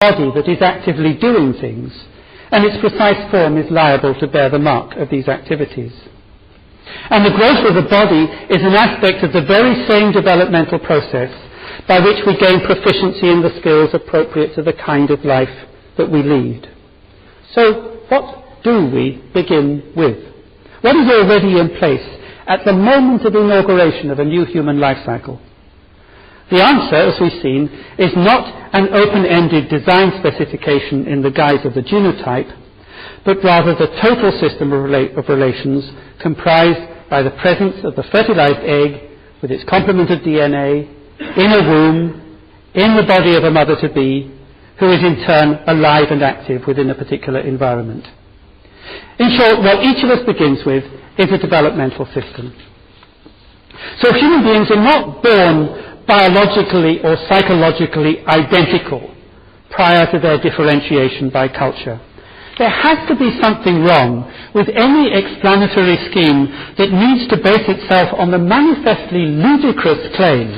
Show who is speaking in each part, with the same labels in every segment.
Speaker 1: body that is actively doing things, and its precise form is liable to bear the mark of these activities. And the growth of the body is an aspect of the very same developmental process by which we gain proficiency in the skills appropriate to the kind of life that we lead. So, what do we begin with? What is already in place at the moment of inauguration of a new human life cycle? The answer, as we've seen, is not an open-ended design specification in the guise of the genotype, but rather the total system of relations comprised by the presence of the fertilized egg with its complement of DNA in a womb, in the body of a mother-to-be, who is in turn alive and active within a particular environment. In short, what each of us begins with is a developmental system. So human beings are not born biologically or psychologically identical prior to their differentiation by culture. There has to be something wrong with any explanatory scheme that needs to base itself on the manifestly ludicrous claim,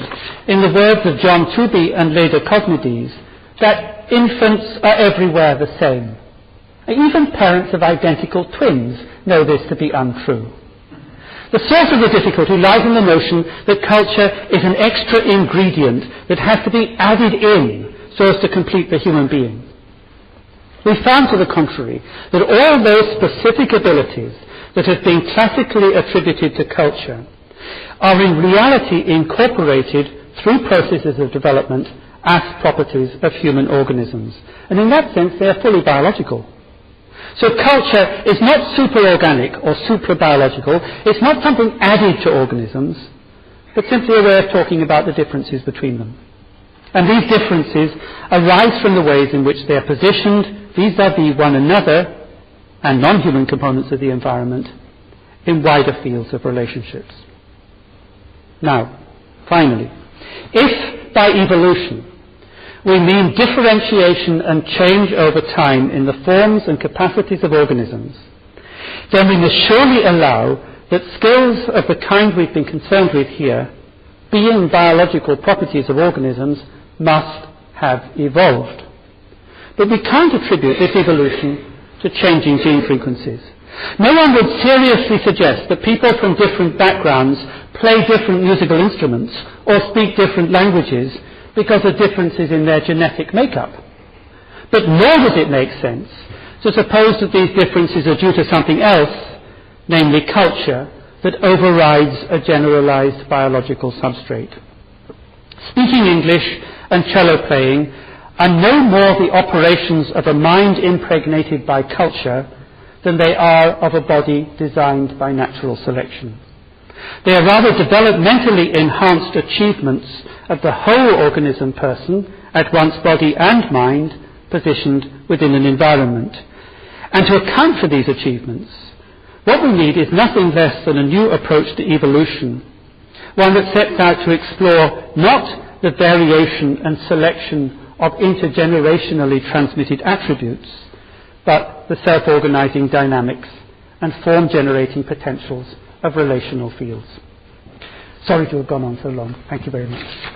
Speaker 1: in the words of John Tooby and Leda Cosmides, that infants are everywhere the same. Even parents of identical twins know this to be untrue. The source of the difficulty lies in the notion that culture is an extra ingredient that has to be added in so as to complete the human being. We found, to the contrary, that all those specific abilities that have been classically attributed to culture are in reality incorporated through processes of development as properties of human organisms. And in that sense, they are fully biological. So culture is not superorganic or suprabiological. It's not something added to organisms, but simply a way of talking about the differences between them. And these differences arise from the ways in which they are positioned vis-à-vis one another and non-human components of the environment in wider fields of relationships. Now, finally, if by evolution we mean differentiation and change over time in the forms and capacities of organisms, then we must surely allow that skills of the kind we've been concerned with here, being biological properties of organisms, must have evolved. But we can't attribute this evolution to changing gene frequencies. No one would seriously suggest that people from different backgrounds play different musical instruments or speak different languages because of differences in their genetic makeup. But nor does it make sense to suppose that these differences are due to something else, namely culture, that overrides a generalized biological substrate. Speaking English and cello playing are no more the operations of a mind impregnated by culture than they are of a body designed by natural selection. They are rather developmentally enhanced achievements of the whole organism person, at once body and mind, positioned within an environment. And to account for these achievements, what we need is nothing less than a new approach to evolution, one that sets out to explore not the variation and selection of intergenerationally transmitted attributes, but the self-organizing dynamics and form-generating potentials of relational fields. Sorry to have gone on so long. Thank you very much.